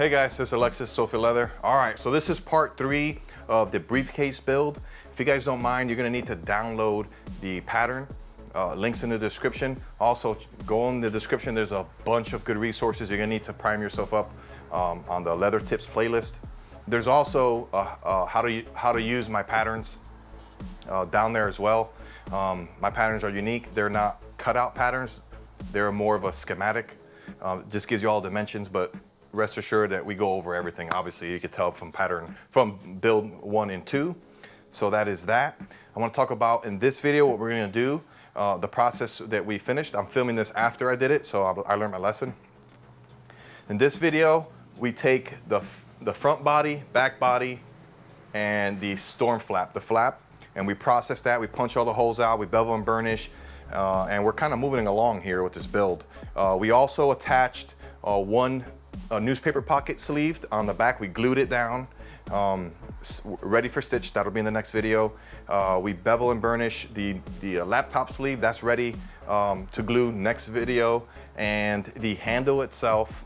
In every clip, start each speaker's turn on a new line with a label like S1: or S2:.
S1: Hey guys, this is Alexis, Sophie Leather. All right, so this is part 3 of the briefcase build. If you guys don't mind, you're gonna need to download the pattern. Links in the description. Also, go in the description, there's a bunch of good resources. You're gonna need to prime yourself up on the leather tips playlist. There's also how to use my patterns down there as well. My patterns are unique. They're not cutout patterns. They're more of a schematic. Just gives you all dimensions, but rest assured that we go over everything. Obviously, you could tell from build 1 and 2. So that is that. I want to talk about in this video what we're going to do, the process that we finished. I'm filming this after I did it, so I learned my lesson. In this video, we take the front body, back body, and the storm flap, the flap, and we process that. We punch all the holes out, we bevel and burnish, and we're kind of moving along here with this build. We also attached one newspaper pocket sleeve on the back. We glued it down, ready for stitch. That'll be in the next video. We bevel and burnish the laptop sleeve. That's ready to glue next video. And the handle itself,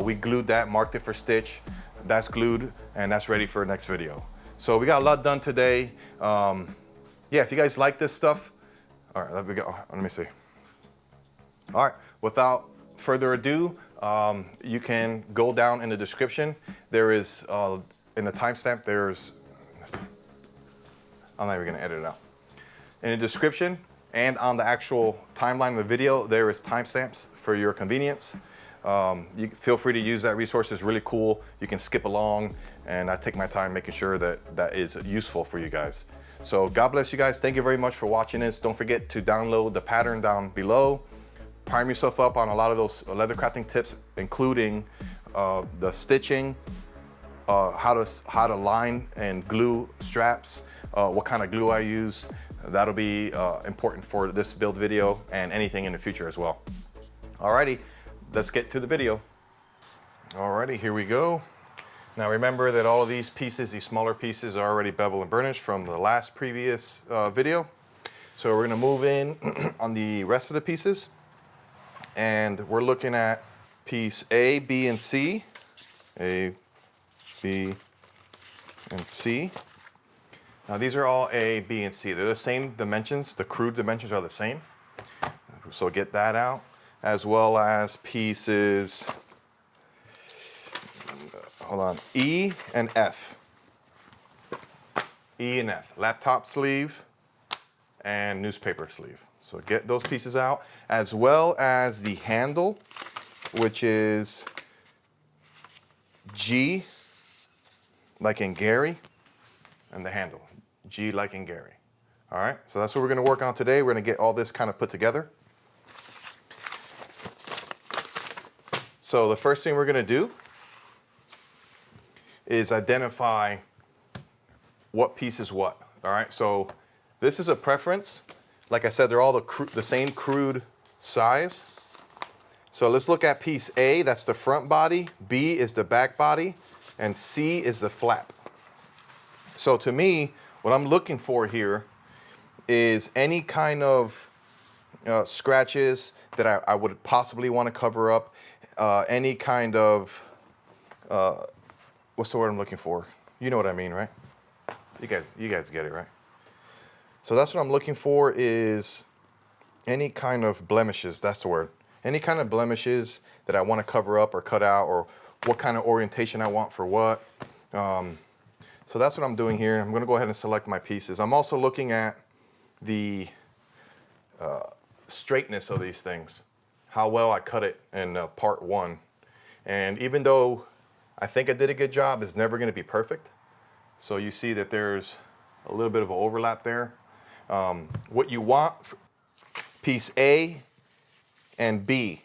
S1: we glued that, marked it for stitch. That's glued and that's ready for next video. So we got a lot done today. Yeah, if you guys like this stuff, all right, let me see. All right, without further ado, you can go down in the description. There is, in the timestamp, I'm not even gonna edit it out. In the description and on the actual timeline of the video, there is timestamps for your convenience. You feel free to use that resource. It's really cool. You can skip along, and I take my time making sure that that is useful for you guys. So God bless you guys. Thank you very much for watching this. Don't forget to download the pattern down below. Prime yourself up on a lot of those leather crafting tips, including the stitching, how to line and glue straps, what kind of glue I use. That'll be important for this build video and anything in the future as well. Alrighty, let's get to the video. Alrighty, here we go. Now remember that all of these pieces, these smaller pieces, are already bevel and burnished from the previous video. So we're gonna move in on the rest of the pieces. And we're looking at piece A, B, and C. A, B, and C. Now these are all A, B, and C. They're the same dimensions. The crude dimensions are the same. So get that out. As well as pieces, hold on, E and F. E and F. Laptop sleeve and newspaper sleeve. So get those pieces out, as well as the handle, which is G, like in Gary, and the handle, G like in Gary. All right, so that's what we're gonna work on today. We're gonna get all this kind of put together. So the first thing we're gonna do is identify what piece is what, all right? So this is a preference. Like I said, they're all the same crude size. So let's look at piece A, that's the front body, B is the back body, and C is the flap. So to me, what I'm looking for here is any kind of scratches that I would possibly want to cover up, any kind of, what's the word I'm looking for? You know what I mean, right? You guys get it, right? So that's what I'm looking for, is any kind of blemishes, that's the word. Any kind of blemishes that I want to cover up or cut out, or what kind of orientation I want for what. So that's what I'm doing here. I'm going to go ahead and select my pieces. I'm also looking at the straightness of these things, how well I cut it in part 1. And even though I think I did a good job, it's never going to be perfect. So you see that there's a little bit of an overlap there. What you want, piece A and B,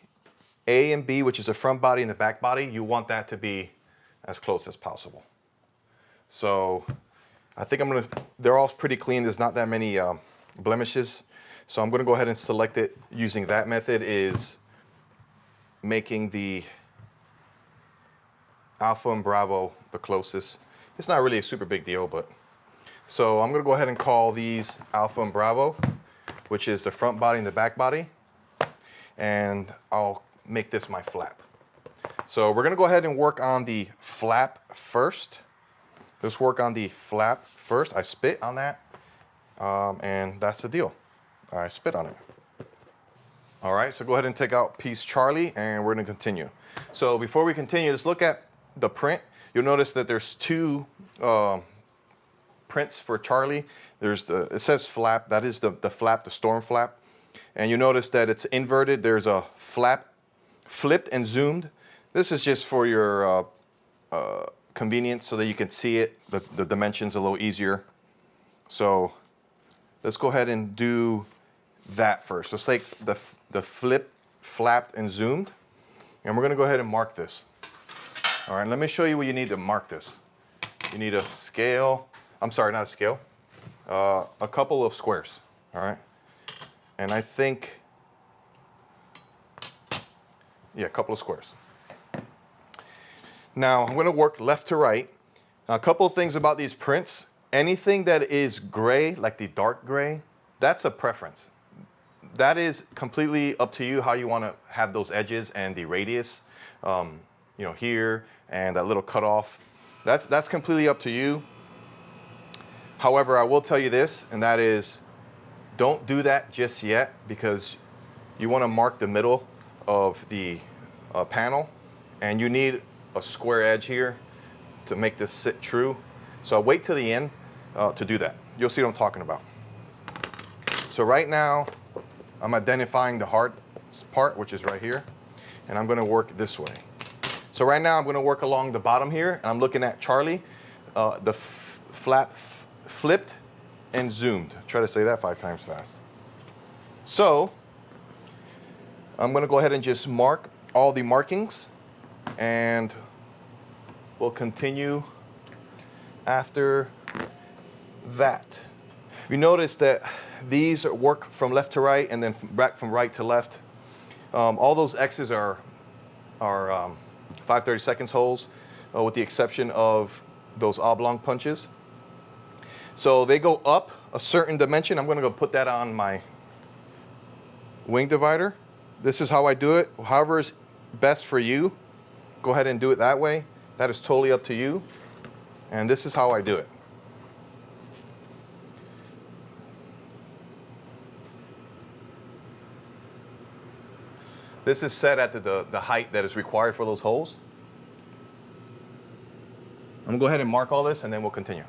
S1: A and B, which is the front body and the back body, you want that to be as close as possible. So I think they're all pretty clean. There's not that many blemishes. So I'm gonna go ahead and select it using that method, is making the Alpha and Bravo the closest. It's not really a super big deal, but. So I'm gonna go ahead and call these Alpha and Bravo, which is the front body and the back body. And I'll make this my flap. So we're gonna go ahead and work on the flap first. Let's work on the flap first. I spit on that, and that's the deal. I spit on it. All right, so go ahead and take out piece Charlie, and we're gonna continue. So before we continue, let's look at the print. You'll notice that there's two prints for Charlie. There's it says flap, that is the flap, the storm flap. And you notice that it's inverted. There's a flap, flipped and zoomed. This is just for your convenience so that you can see it, the dimensions a little easier. So let's go ahead and do that first. Let's take the flip, flapped and zoomed, and we're gonna go ahead and mark this. All right, let me show you what you need to mark this. You need a scale, I'm sorry, not a scale, a couple of squares, all right? And I think, yeah, a couple of squares. Now, I'm gonna work left to right. Now, a couple of things about these prints. Anything that is gray, like the dark gray, that's a preference. That is completely up to you how you wanna have those edges and the radius, you know, here and that little cutoff. That's completely up to you. However, I will tell you this, and that is, don't do that just yet, because you wanna mark the middle of the panel, and you need a square edge here to make this sit true. So I'll wait till the end to do that. You'll see what I'm talking about. So right now, I'm identifying the hard part, which is right here, and I'm gonna work this way. So right now, I'm gonna work along the bottom here, and I'm looking at Charlie, the flap flipped and zoomed. Try to say that 5 times fast. So I'm gonna go ahead and just mark all the markings, and we'll continue after that. You notice that these work from left to right and then back from right to left. All those X's are 5/32 holes, with the exception of those oblong punches. So they go up a certain dimension. I'm gonna go put that on my wing divider. This is how I do it. However is best for you, go ahead and do it that way. That is totally up to you. And this is how I do it. This is set at the height that is required for those holes. I'm gonna go ahead and mark all this, and then we'll continue.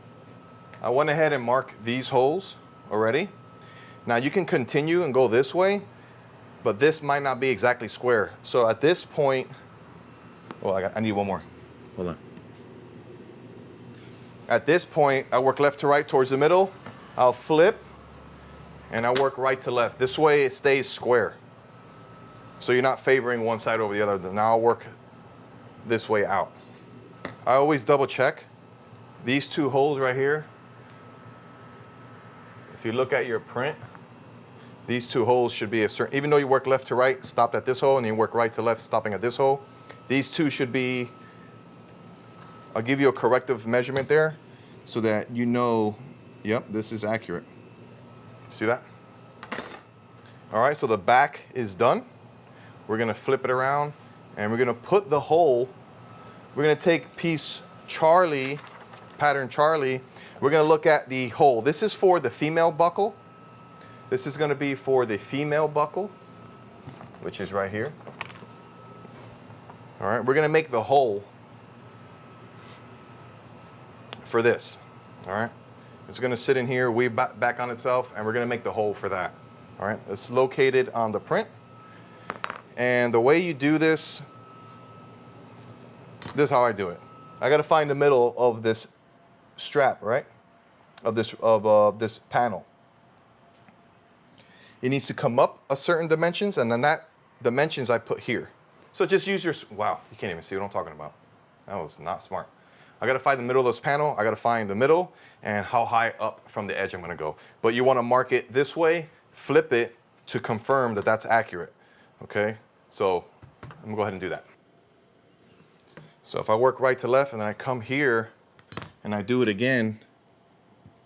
S1: I went ahead and marked these holes already. Now you can continue and go this way, but this might not be exactly square. So at this point, oh, I need one more. Hold on. At this point, I work left to right towards the middle. I'll flip, and I work right to left. This way it stays square. So you're not favoring one side over the other. Now I'll work this way out. I always double check these two holes right here. If you look at your print, these two holes should be a certain, even though you work left to right, stopped at this hole, and you work right to left, stopping at this hole, these two should be, I'll give you a corrective measurement there so that you know, yep, this is accurate. See that? All right, so the back is done. We're gonna flip it around, and we're gonna put the hole, we're gonna take piece Charlie, pattern Charlie, we're gonna look at the hole. This is for the female buckle. This is gonna be for the female buckle, which is right here. All right, we're gonna make the hole for this, all right? It's gonna sit in here, weave back on itself, and we're gonna make the hole for that, all right? It's located on the print. And the way you do this, this is how I do it. I gotta find the middle of this strap, right? Of this panel. It needs to come up a certain dimensions, and then that dimensions I put here. So just use your, wow, you can't even see what I'm talking about. That was not smart. I gotta find the middle of this panel, I gotta find the middle, and how high up from the edge I'm gonna go. But you wanna mark it this way, flip it to confirm that that's accurate, okay? So I'm gonna go ahead and do that. So if I work right to left and then I come here and I do it again,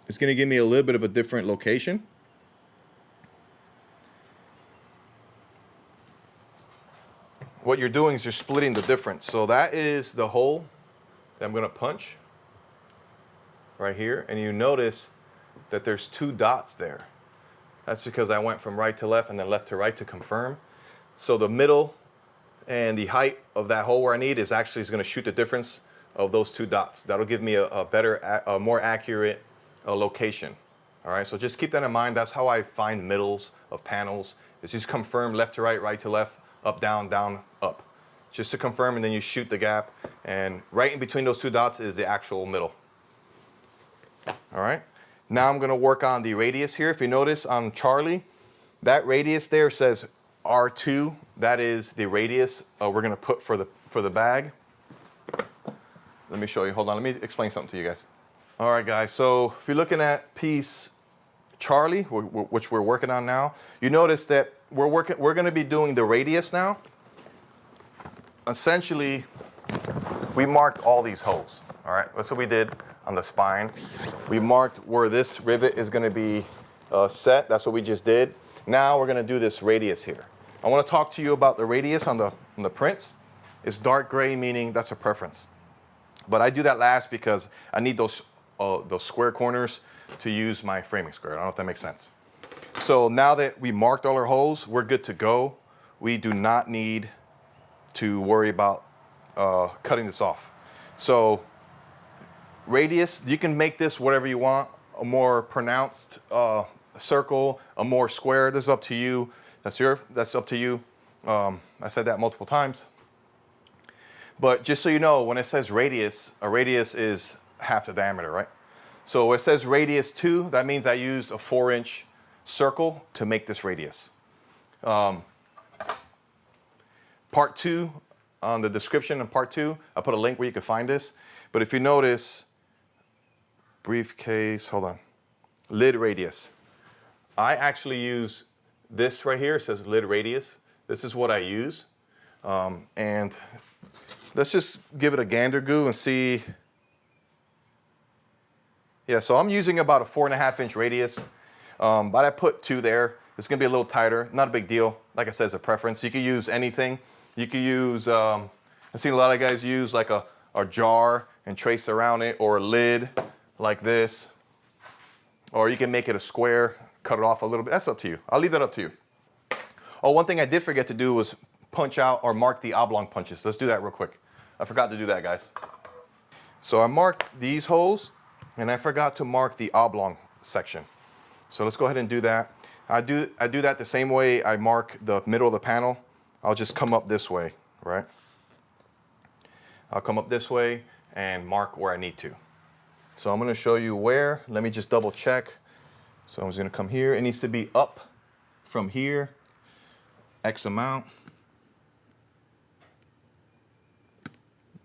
S1: it's gonna give me a little bit of a different location. What what you're doing is you're splitting the difference. So that is the hole that I'm gonna punch right here. And you notice that there's 2 dots there. That's because I went from right to left and then left to right to confirm. So the middle and the height of that hole where I need is actually going to shoot the difference of those 2 dots. That'll give me a better, a more accurate location. All right, so just keep that in mind. That's how I find middles of panels. Is just confirm left to right, right to left, up, down, up. Just to confirm, and then you shoot the gap. And right in between those 2 dots is the actual middle. All right, now I'm going to work on the radius here. If you notice on Charlie, that radius there says R2. That is the radius we're going to put for the bag. Let me show you. Hold on. Let me explain something to you guys. All right, guys. So if you're looking at piece Charlie, which we're working on now, you notice that we're going to be doing the radius now. Essentially, we marked all these holes. All right. That's what we did on the spine. We marked where this rivet is going to be set. That's what we just did. Now we're going to do this radius here. I want to talk to you about the radius on the prints. It's dark gray, meaning that's a preference. But I do that last because I need those square corners to use my framing square. I don't know if that makes sense. So now that we marked all our holes, we're good to go. We do not need to worry about cutting this off. So radius, you can make this whatever you want, a more pronounced circle, a more square. This is up to you. That's up to you. I said that multiple times. But just so you know, when it says radius, a radius is half the diameter, right? So when it says radius 2, that means I used a 4-inch circle to make this radius. Part 2, on the description of part 2, I put a link where you can find this. But if you notice, briefcase, hold on, lid radius. I actually use this right here. It says lid radius. This is what I use. And let's just give it a gander goo and see. Yeah, so I'm using about a 4.5-inch radius, but I put 2 there. It's gonna be a little tighter, not a big deal. Like I said, it's a preference. You can use anything. You can use, I've seen a lot of guys use like a jar and trace around it, or a lid like this. Or you can make it a square, cut it off a little bit. That's up to you. I'll leave that up to you. Oh, one thing I did forget to do was punch out or mark the oblong punches. Let's do that real quick. I forgot to do that, guys. So I marked these holes, and I forgot to mark the oblong section. So let's go ahead and do that. I do that the same way I mark the middle of the panel. I'll just come up this way, right? I'll come up this way and mark where I need to. So I'm going to show you where. Let me just double check. So I'm just going to come here. It needs to be up from here, X amount.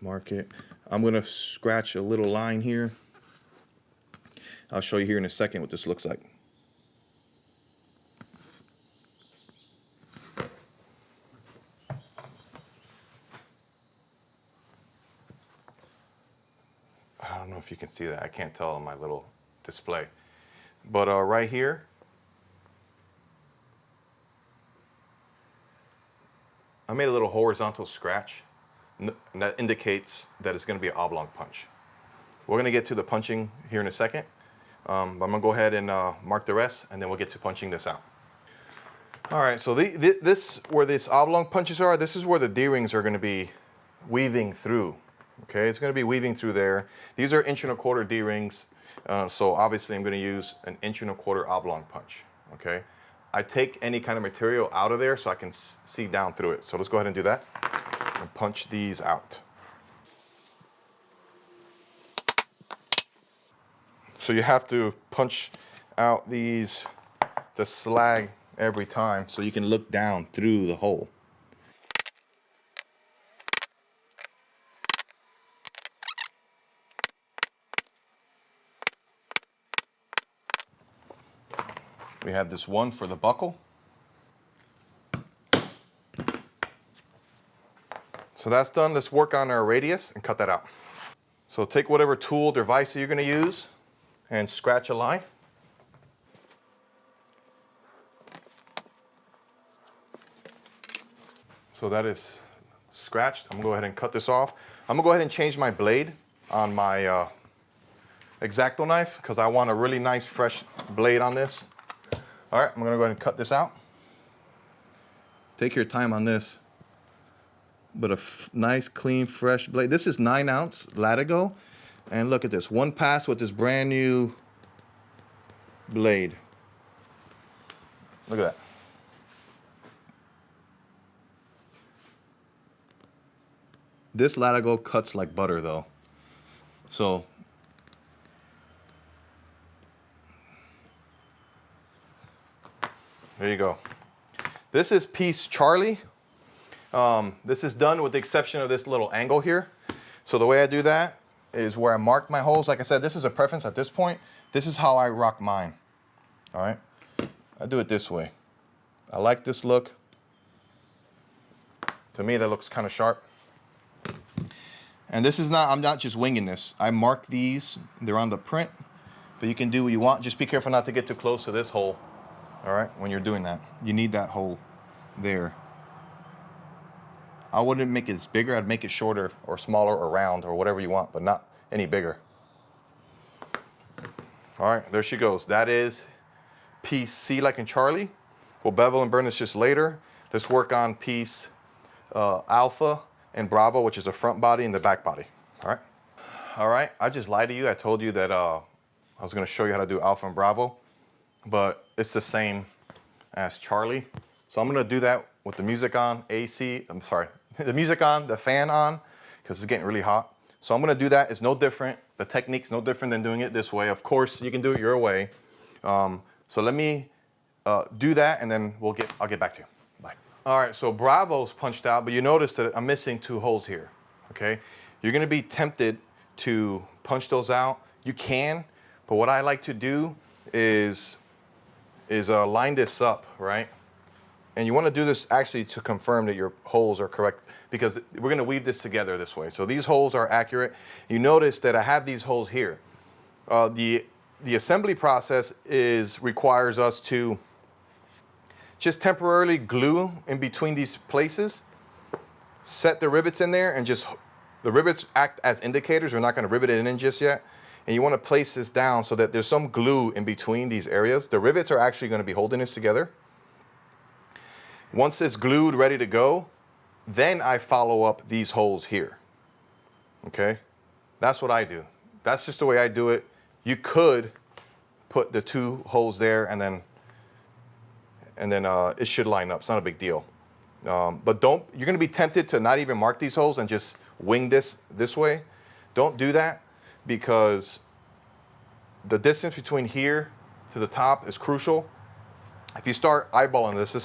S1: Mark it. I'm going to scratch a little line here. I'll show you here in a second what this looks like. I don't know if you can see that. I can't tell on my little display. But right here, I made a little horizontal scratch, and that indicates that it's going to be an oblong punch. We're going to get to the punching here in a second. But I'm going to go ahead and mark the rest, and then we'll get to punching this out. All right, so this where these oblong punches are, this is where the D-rings are going to be weaving through. Okay, it's going to be weaving through there. These are 1¼ D-rings, so obviously I'm going to use an 1¼ oblong punch. Okay, I take any kind of material out of there so I can see down through it. So let's go ahead and do that and punch these out. So you have to punch out the slag every time so you can look down through the hole. We have this one for the buckle. So that's done. Let's work on our radius and cut that out. So take whatever tool, device you're going to use and scratch a line. So that is scratched. I'm gonna go ahead and cut this off. I'm gonna go ahead and change my blade on my X-Acto knife because I want a really nice fresh blade on this. All right, I'm gonna go ahead and cut this out. Take your time on this, but a nice, clean, fresh blade. This is 9-ounce Latigo, and look at this, one pass with this brand new blade. Look at that. This Latigo cuts like butter though. So, there you go. This is piece Charlie. This is done with the exception of this little angle here. So the way I do that is where I mark my holes. Like I said, this is a preference at this point. This is how I rock mine. All right. I do it this way. I like this look. To me, that looks kind of sharp. And this is not, I'm not just winging this. I mark these, they're on the print, but you can do what you want. Just be careful not to get too close to this hole. All right, when you're doing that. You need that hole there. I wouldn't make it bigger, I'd make it shorter or smaller or round or whatever you want, but not any bigger. All right, there she goes. That is piece C like in Charlie. We'll bevel and burnish this later. Let's work on piece Alpha and Bravo, which is the front body and the back body. All right. All right, I just lied to you. I told you that I was gonna show you how to do Alpha and Bravo, but it's the same as Charlie. So I'm gonna do that with the music on, the music on, the fan on, because it's getting really hot. So I'm gonna do that. It's no different. The technique's no different than doing it this way. Of course, you can do it your way. So let me do that, and then I'll get back to you. Bye. All right, so Bravo's punched out, but you notice that I'm missing 2 holes here, okay? You're gonna be tempted to punch those out. You can, but what I like to do is line this up, right? And you wanna do this actually to confirm that your holes are correct, because we're gonna weave this together this way. So these holes are accurate. You notice that I have these holes here. The assembly process requires us to just temporarily glue in between these places, set the rivets in there, and the rivets act as indicators. We're not gonna rivet it in just yet. And you wanna place this down so that there's some glue in between these areas. The rivets are actually gonna be holding this together. Once it's glued, ready to go, then I follow up these holes here, okay? That's what I do. That's just the way I do it. You could put the 2 holes there and then it should line up. It's not a big deal. But you're gonna be tempted to not even mark these holes and just wing this way. Don't do that, because the distance between here to the top is crucial. If you start eyeballing this, let's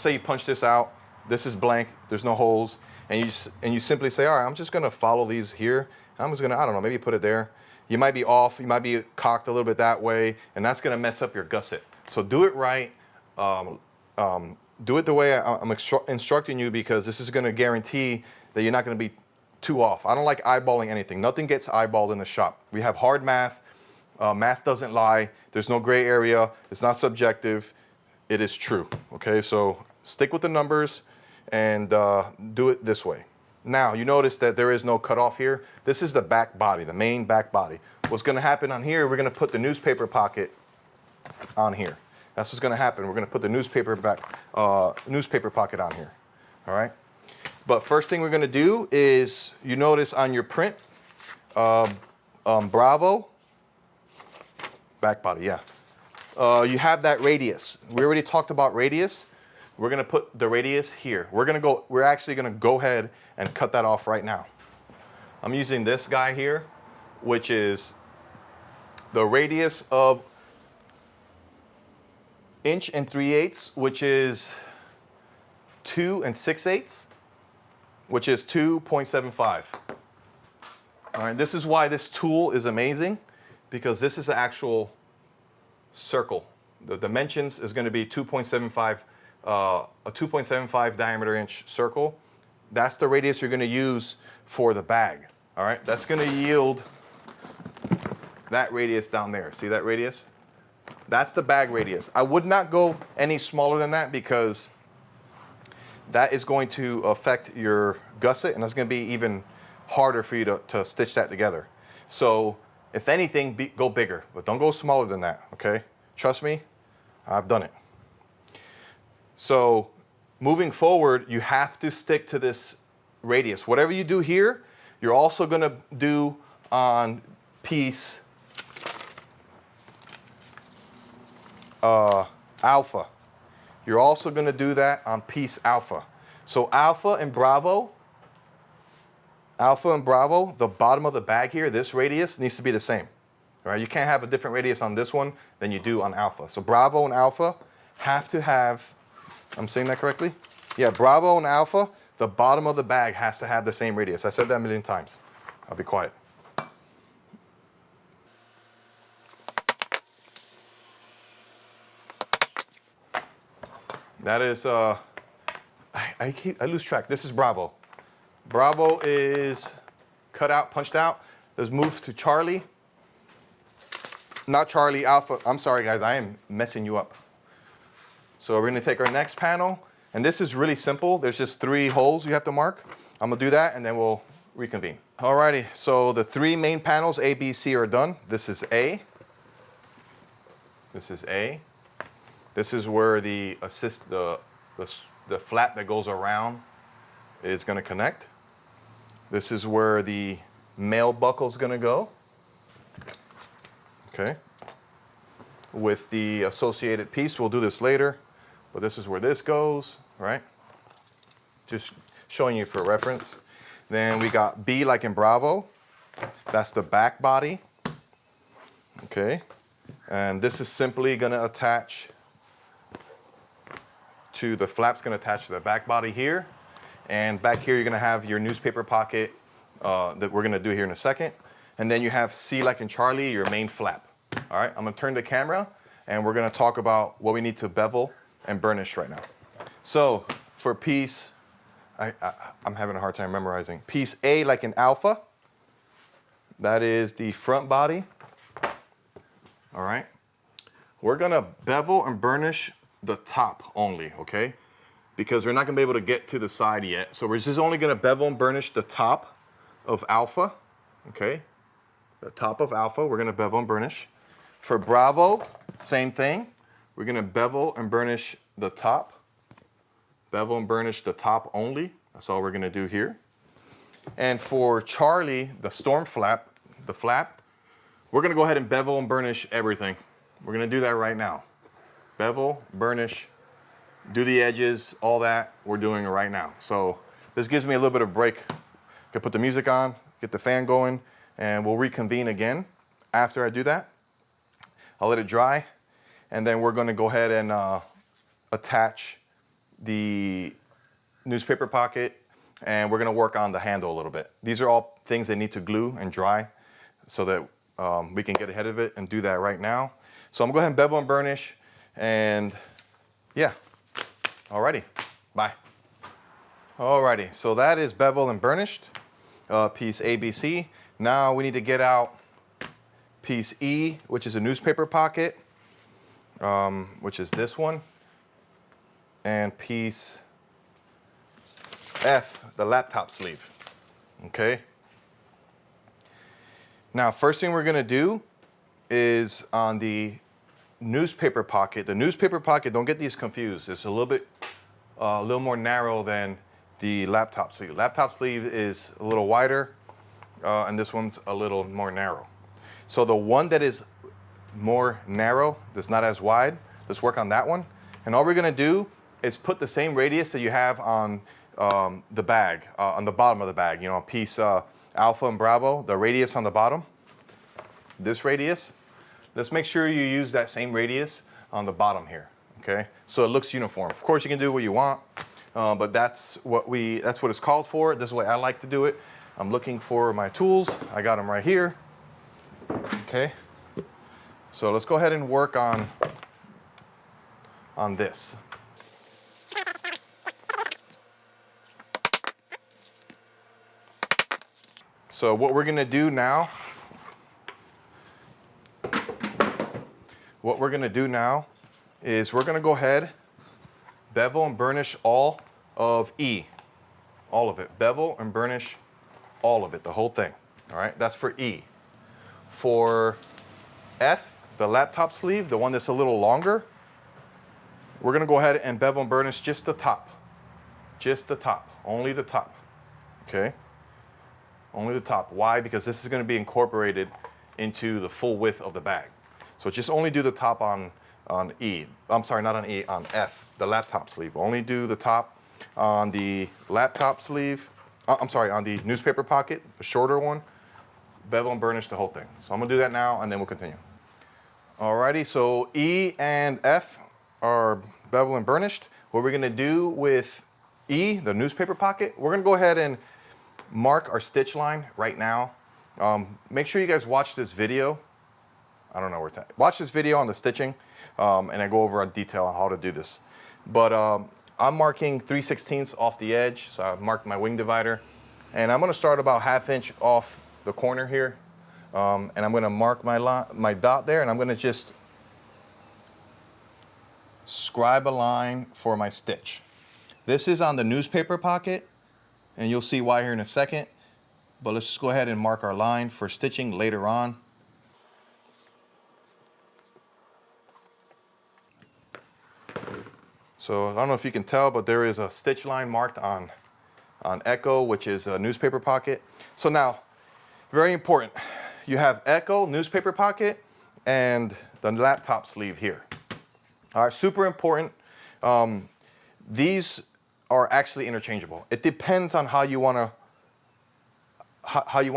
S1: say you punch this out, this is blank, there's no holes, and you simply say, all right, I'm just gonna follow these here. I'm just gonna, I don't know, maybe put it there. You might be off, you might be cocked a little bit that way, and that's gonna mess up your gusset. So do it right, do it the way I'm instructing you, because this is gonna guarantee that you're not gonna be too off. I don't like eyeballing anything. Nothing gets eyeballed in the shop. We have hard math. Math doesn't lie. There's no gray area. It's not subjective. It is true, okay? So stick with the numbers and do it this way. Now, you notice that there is no cutoff here. This is the back body, the main back body. What's gonna happen on here, we're gonna put the newspaper pocket on here. That's what's gonna happen. We're gonna put the newspaper pocket on here, all right? But first thing we're gonna do is, you notice on your print, Bravo, back body, yeah. You have that radius. We already talked about radius. We're gonna put the radius here. We're actually gonna go ahead and cut that off right now. I'm using this guy here, which is the radius of 1 3/8, which is 2 6/8, which is 2.75. All right, this is why this tool is amazing, because this is an actual circle. The dimensions is gonna be 2.75, a 2.75 diameter inch circle. That's the radius you're gonna use for the bag, all right? That's gonna yield that radius down there. See that radius? That's the bag radius. I would not go any smaller than that, because that is going to affect your gusset, and it's going to be even harder for you to stitch that together. So if anything, go bigger, but don't go smaller than that, okay? Trust me, I've done it. So moving forward, you have to stick to this radius. Whatever you do here, you're also going to do on piece alpha. You're also going to do that on piece alpha. So alpha and bravo, the bottom of the bag here, this radius needs to be the same. All right, you can't have a different radius on this one than you do on alpha. So bravo and alpha have to have, I'm saying that correctly? Yeah, bravo and alpha, the bottom of the bag has to have the same radius. I said that a million times. I'll be quiet. That is, I lose track. This is bravo. Bravo is cut out, punched out. Let's move to Charlie. Not Charlie, alpha. I'm sorry, guys. I am messing you up. So we're going to take our next panel. And this is really simple. There's just 3 holes you have to mark. I'm going to do that, and then we'll reconvene. Alrighty. So the 3 main panels, A, B, C, are done. This is A. This is A. This is where the flap that goes around is going to connect. This is where the male buckle is going to go. Okay. With the associated piece, we'll do this later, but this is where this goes, right? Just showing you for reference. Then we got B like in Bravo. That's the back body. Okay. And this is simply going to attach to the flap's going to attach to the back body here, and back here you're going to have your newspaper pocket that we're going to do here in a second, and then you have C like in Charlie, your main flap. All right, I'm going to turn the camera, and we're going to talk about what we need to bevel and burnish right now. So for piece, I'm having a hard time memorizing. Piece A like in Alpha, that is the front body. All right, we're going to bevel and burnish the top only, okay? Because we're not gonna be able to get to the side yet. So we're just only gonna bevel and burnish the top of alpha, okay? The top of alpha, we're gonna bevel and burnish. For Bravo, same thing. We're gonna bevel and burnish the top. Bevel and burnish the top only. That's all we're gonna do here. And for Charlie, the storm flap, the flap, we're gonna go ahead and bevel and burnish everything. We're gonna do that right now. Bevel, burnish, do the edges, all that we're doing right now. So this gives me a little bit of break. I can put the music on, get the fan going, and we'll reconvene again after I do that. I'll let it dry, and then we're going to go ahead and attach the newspaper pocket, and we're going to work on the handle a little bit. These are all things that need to glue and dry so that we can get ahead of it and do that right now. So I'm going to go ahead and bevel and burnish. And yeah, alrighty, bye. Alrighty, so that is beveled and burnished, piece ABC. Now we need to get out piece E, which is a newspaper pocket, which is this one, and piece F, the laptop sleeve, okay? Now, first thing we're gonna do is on the newspaper pocket. The newspaper pocket, don't get these confused. It's a little more narrow than the laptop sleeve. Laptop sleeve is a little wider, and this one's a little more narrow. So the one that is more narrow, that's not as wide, let's work on that one. And all we're gonna do is put the same radius that you have on the bag, on the bottom of the bag, you know, piece Alpha and Bravo, the radius on the bottom, this radius. Let's make sure you use that same radius on the bottom here, okay? So it looks uniform. Of course, you can do what you want, but that's what it's called for. This is the way I like to do it. I'm looking for my tools. I got them right here, okay? So let's go ahead and work on this. So what we're gonna do now, is we're gonna go ahead, bevel and burnish all of E. All of it. Bevel and burnish, all of it, the whole thing. All right, that's for E. For F, the laptop sleeve, the one that's a little longer, we're gonna go ahead and bevel and burnish just the top. Just the top, only the top, okay? Only the top. Why? Because this is gonna be incorporated into the full width of the bag. So just only do the top on E. I'm sorry, not on E, on F, the laptop sleeve. Only do the top on the laptop sleeve. I'm sorry, on the newspaper pocket, the shorter one, bevel and burnish the whole thing. So I'm gonna do that now and then we'll continue. Alrighty, so E and F are bevel and burnished. What we're gonna do with E, the newspaper pocket, we're gonna go ahead and mark our stitch line right now. Make sure you guys watch this video. I don't know where it's at. Watch this video on the stitching, and I go over a detail on how to do this. But I'm marking 3/16 off the edge, so I've marked my wing divider. And I'm gonna start about 1/2 inch off the corner here. And I'm gonna mark my dot there, and I'm gonna just scribe a line for my stitch. This is on the newspaper pocket, and you'll see why here in a second. But let's just go ahead and mark our line for stitching later on. So I don't know if you can tell, but there is a stitch line marked on Echo, which is a newspaper pocket. So now, very important, you have Echo, newspaper pocket, and the laptop sleeve here. All right, super important. These are actually interchangeable. It depends on how you want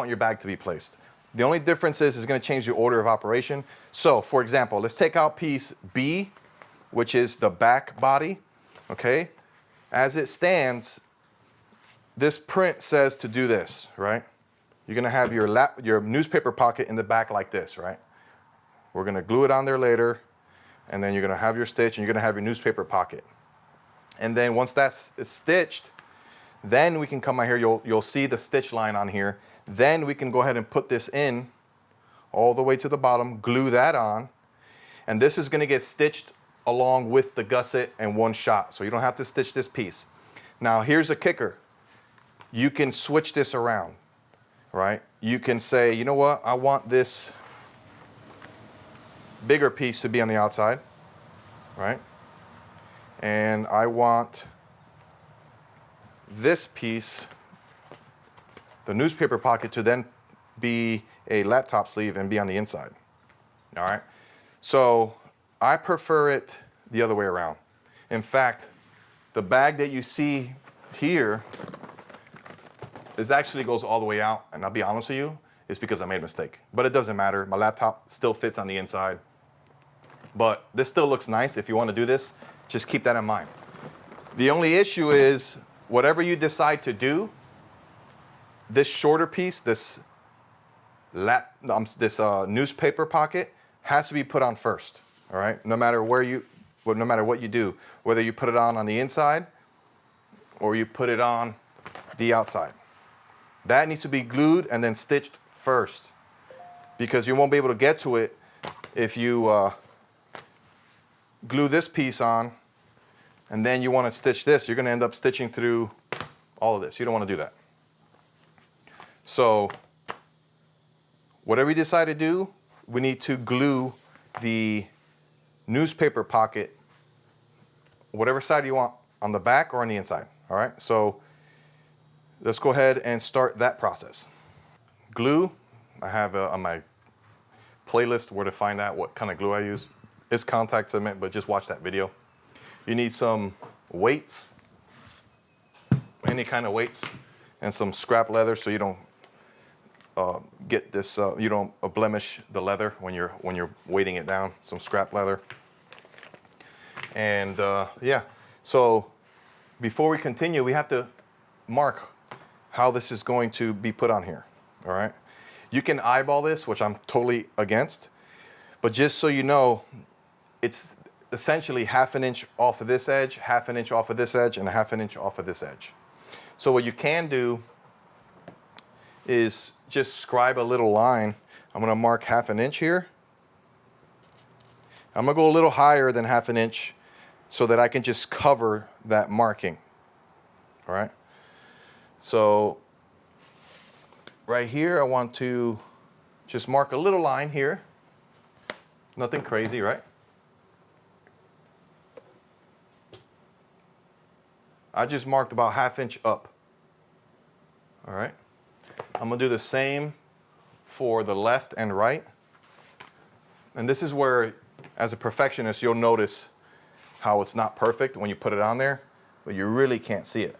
S1: your bag to be placed. The only difference is it's gonna change the order of operation. So for example, let's take out piece B, which is the back body, okay? As it stands, this print says to do this, right? You're gonna have your newspaper pocket in the back like this, right? We're gonna glue it on there later, and then you're gonna have your stitch and you're gonna have your newspaper pocket. And then once that's stitched, then we can come out here, you'll see the stitch line on here. Then we can go ahead and put this in all the way to the bottom, glue that on, and this is gonna get stitched along with the gusset in one shot, so you don't have to stitch this piece. Now here's a kicker. You can switch this around, right? You can say, you know what, I want this bigger piece to be on the outside, right? And I want this piece, the newspaper pocket, to then be a laptop sleeve and be on the inside, all right? So I prefer it the other way around. In fact, the bag that you see here actually goes all the way out, and I'll be honest with you, it's because I made a mistake. But it doesn't matter, my laptop still fits on the inside. But this still looks nice. If you want to do this, just keep that in mind. The only issue is, whatever you decide to do, this shorter piece, this newspaper pocket, has to be put on first. All right, no matter what you do, whether you put it on the inside or you put it on the outside, that needs to be glued and then stitched first, because you won't be able to get to it if you glue this piece on and then you want to stitch this. You're going to end up stitching through all of this. You don't want to do that. So whatever you decide to do, we need to glue the newspaper pocket, whatever side you want, on the back or on the inside, all right? So let's go ahead and start that process. Glue, I have on my playlist where to find out what kind of glue I use. It's contact cement, but just watch that video. You need some weights, any kind of weights, and some scrap leather so you don't get this, you don't blemish the leather when you're weighting it down. Some scrap leather. And yeah, so before we continue, we have to mark how this is going to be put on here, all right? You can eyeball this, which I'm totally against, but just so you know, it's essentially 1/2 inch off of this edge, 1/2 inch off of this edge, and 1/2 inch off of this edge. So what you can do is just scribe a little line. I'm gonna mark 1/2 inch here. I'm gonna go a little higher than 1/2 inch so that I can just cover that marking. all right? So right here, I want to just mark a little line here. Nothing crazy, right? I just marked about 1/2 inch up. All right. I'm gonna do the same for the left and right. And this is where, as a perfectionist, you'll notice how it's not perfect when you put it on there, but you really can't see it.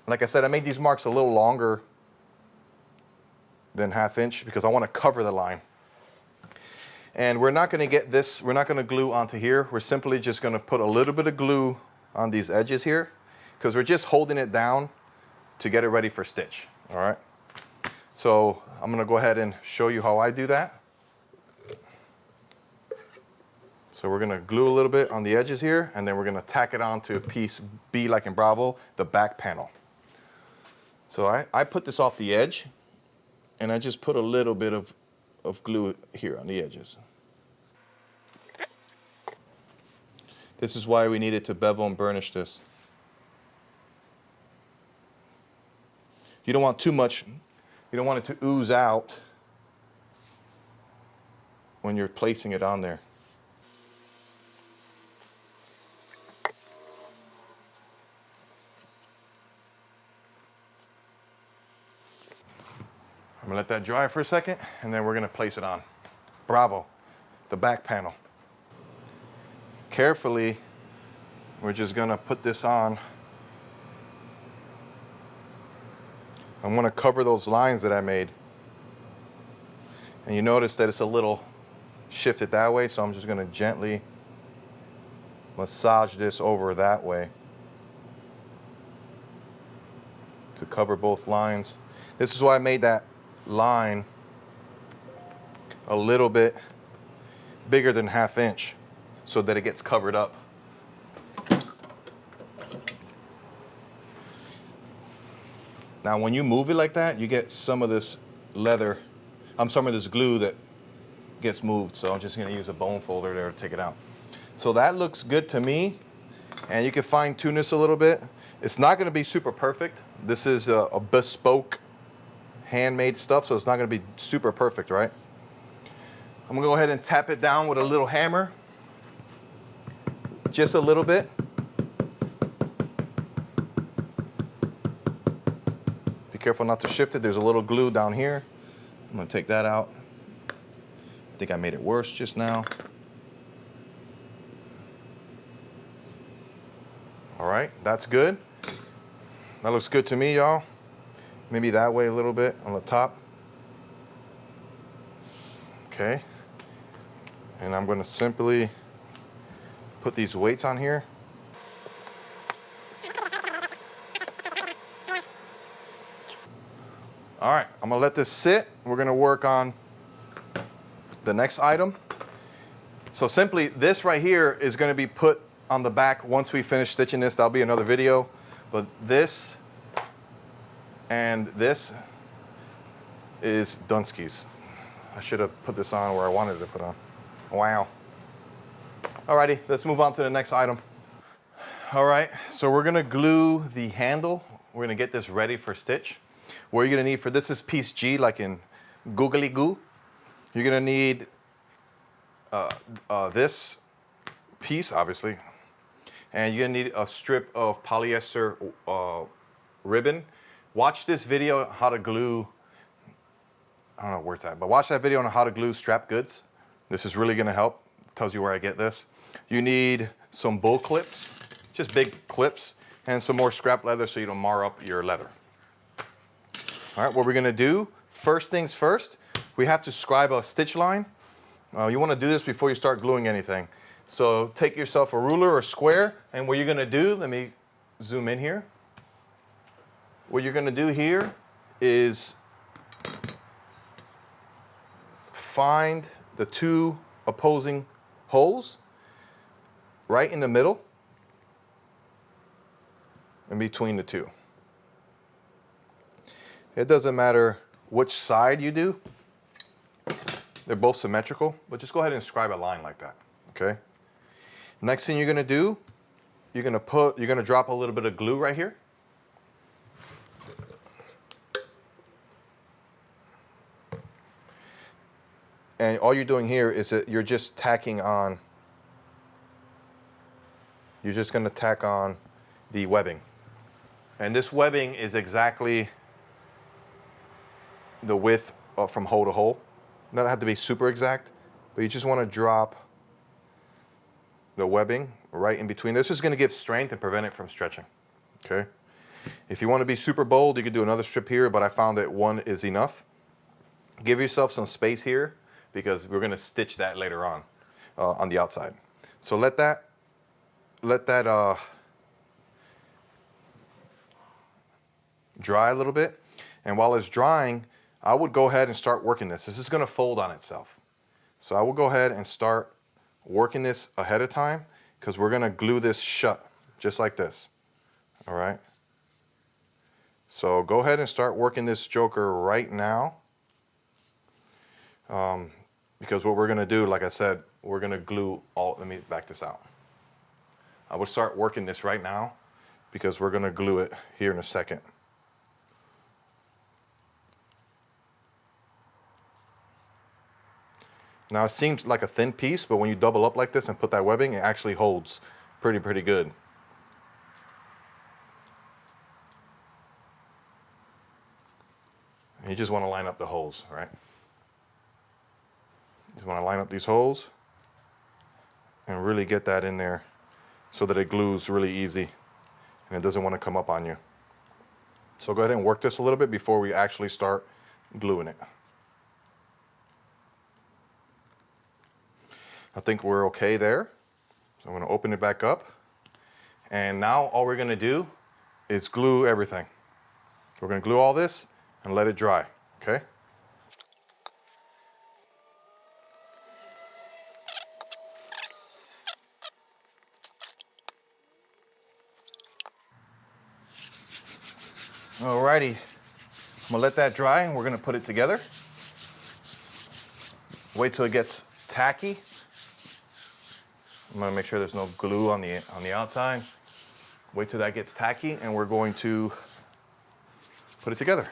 S1: Like I said, I made these marks a little longer than 1/2 inch because I want to cover the line. And we're not going to get this, we're not going to glue onto here. We're simply just going to put a little bit of glue on these edges here because we're just holding it down to get it ready for stitch. All right. So I'm going to go ahead and show you how I do that. So we're going to glue a little bit on the edges here, and then we're going to tack it onto piece B, like in Bravo, the back panel. So I put this off the edge, and I just put a little bit of glue here on the edges. This is why we needed to bevel and burnish this. You don't want too much, you don't want it to ooze out when you're placing it on there. I'm gonna let that dry for a second, and then we're gonna place it on. Bravo, the back panel. Carefully, we're just gonna put this on. I'm gonna cover those lines that I made. And you notice that it's a little shifted that way, so I'm just gonna gently massage this over that way to cover both lines. This is why I made that line a little bit bigger than 1/2 inch so that it gets covered up. Now when you move it like that, you get some of this leather, some of this glue that gets moved, so I'm just gonna use a bone folder there to take it out. So that looks good to me, and you can fine tune this a little bit. It's not gonna be super perfect. This is a bespoke handmade stuff, so it's not going to be super perfect, right? I'm going to go ahead and tap it down with a little hammer, just a little bit. Be careful not to shift it. There's a little glue down here. I'm going to take that out. I think I made it worse just now. All right, that's good. That looks good to me, y'all. Maybe that way a little bit on the top. Okay. And I'm going to simply put these weights on here. All right, I'm going to let this sit. We're going to work on the next item. So simply this right here is going to be put on the back once we finish stitching this. That'll be another video. But this and this is Dunskies. I should have put this on where I wanted to put on. Wow. Alrighty, let's move on to the next item. All right, so we're gonna glue the handle. We're gonna get this ready for stitch. What you're gonna need for this is piece G, like in Googly Goo. You're gonna need this piece, obviously, and you're gonna need a strip of polyester ribbon. Watch this video how to glue, I don't know where it's at, but watch that video on how to glue strap goods. This is really gonna help. It tells you where I get this. You need some bull clips, just big clips, and some more scrap leather so you don't mar up your leather. All right, what we're gonna do, first things first, we have to scribe a stitch line. You wanna do this before you start gluing anything. So take yourself a ruler or square, and what you're gonna do, let me zoom in here. What you're gonna do here is find the two opposing holes right in the middle and between the two. It doesn't matter which side you do. They're both symmetrical, but just go ahead and scribe a line like that, okay? Next thing you're gonna do, you're gonna drop a little bit of glue right here. And all you're doing here is that you're just tacking on, you're just gonna tack on the webbing. And this webbing is exactly the width from hole to hole. Doesn't have to be super exact, but you just wanna drop the webbing right in between. This is gonna give strength and prevent it from stretching, okay? If you wanna be super bold, you could do another strip here, but I found that one is enough. Give yourself some space here because we're gonna stitch that later on the outside. So let that dry a little bit. And while it's drying, I would go ahead and start working this. This is gonna fold on itself. So I will go ahead and start working this ahead of time because we're gonna glue this shut just like this, all right? So go ahead and start working this joker right now because what we're gonna do, like I said, we're gonna glue all, let me back this out. I would start working this right now because we're gonna glue it here in a second. Now it seems like a thin piece, but when you double up like this and put that webbing, it actually holds pretty good. And you just want to line up the holes, right? You just want to line up these holes and really get that in there so that it glues really easy and it doesn't want to come up on you. So go ahead and work this a little bit before we actually start gluing it. I think we're okay there. So I'm gonna open it back up. And now all we're gonna do is glue everything. We're gonna glue all this and let it dry, okay? Alrighty, I'm gonna let that dry and we're gonna put it together. Wait till it gets tacky. I'm gonna make sure there's no glue on the outside. Wait till that gets tacky and we're going to put it together.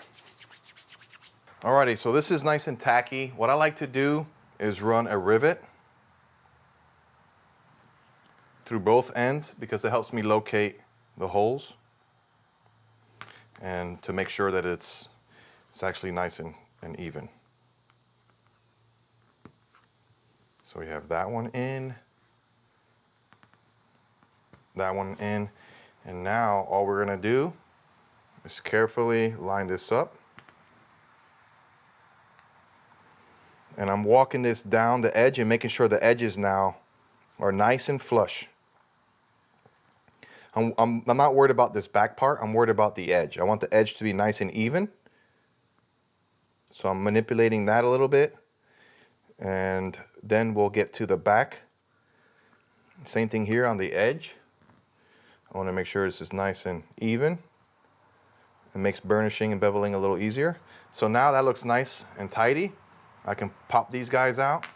S1: Alrighty, so this is nice and tacky. What I like to do is run a rivet through both ends because it helps me locate the holes and to make sure that it's actually nice and even. So we have that one in, that one in, and now all we're gonna do is carefully line this up. And I'm walking this down the edge and making sure the edges now are nice and flush. I'm not worried about this back part, I'm worried about the edge. I want the edge to be nice and even. So I'm manipulating that a little bit. And then we'll get to the back. Same thing here on the edge. I want to make sure this is nice and even. It makes burnishing and beveling a little easier. So now that looks nice and tidy. I can pop these guys out.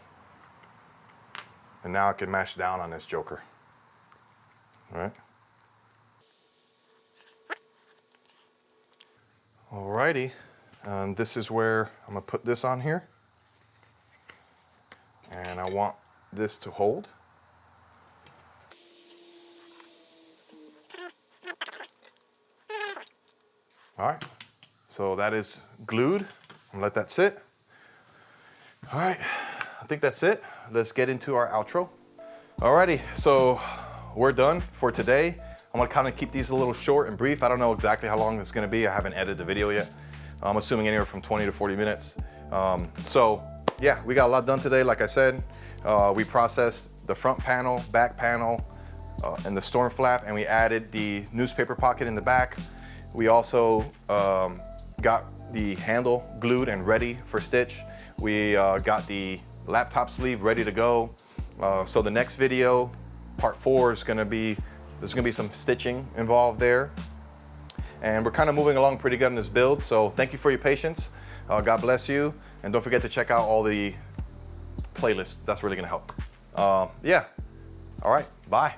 S1: And now I can mash down on this joker. All right. Alrighty. This is where I'm going to put this on here. And I want this to hold. All right, so that is glued. I'm gonna let that sit. All right, I think that's it. Let's get into our outro. Alrighty, so we're done for today. I'm gonna kind of keep these a little short and brief. I don't know exactly how long this is gonna be. I haven't edited the video yet. I'm assuming anywhere from 20 to 40 minutes. So yeah, we got a lot done today. Like I said, we processed the front panel, back panel, and the storm flap, and we added the newspaper pocket in the back. We also got the handle glued and ready for stitch. We got the laptop sleeve ready to go. So the next video, part 4, is gonna be, there's gonna be some stitching involved there. And we're kind of moving along pretty good in this build. So thank you for your patience. God bless you. And don't forget to check out all the playlists. That's really gonna help. Yeah, all right, bye.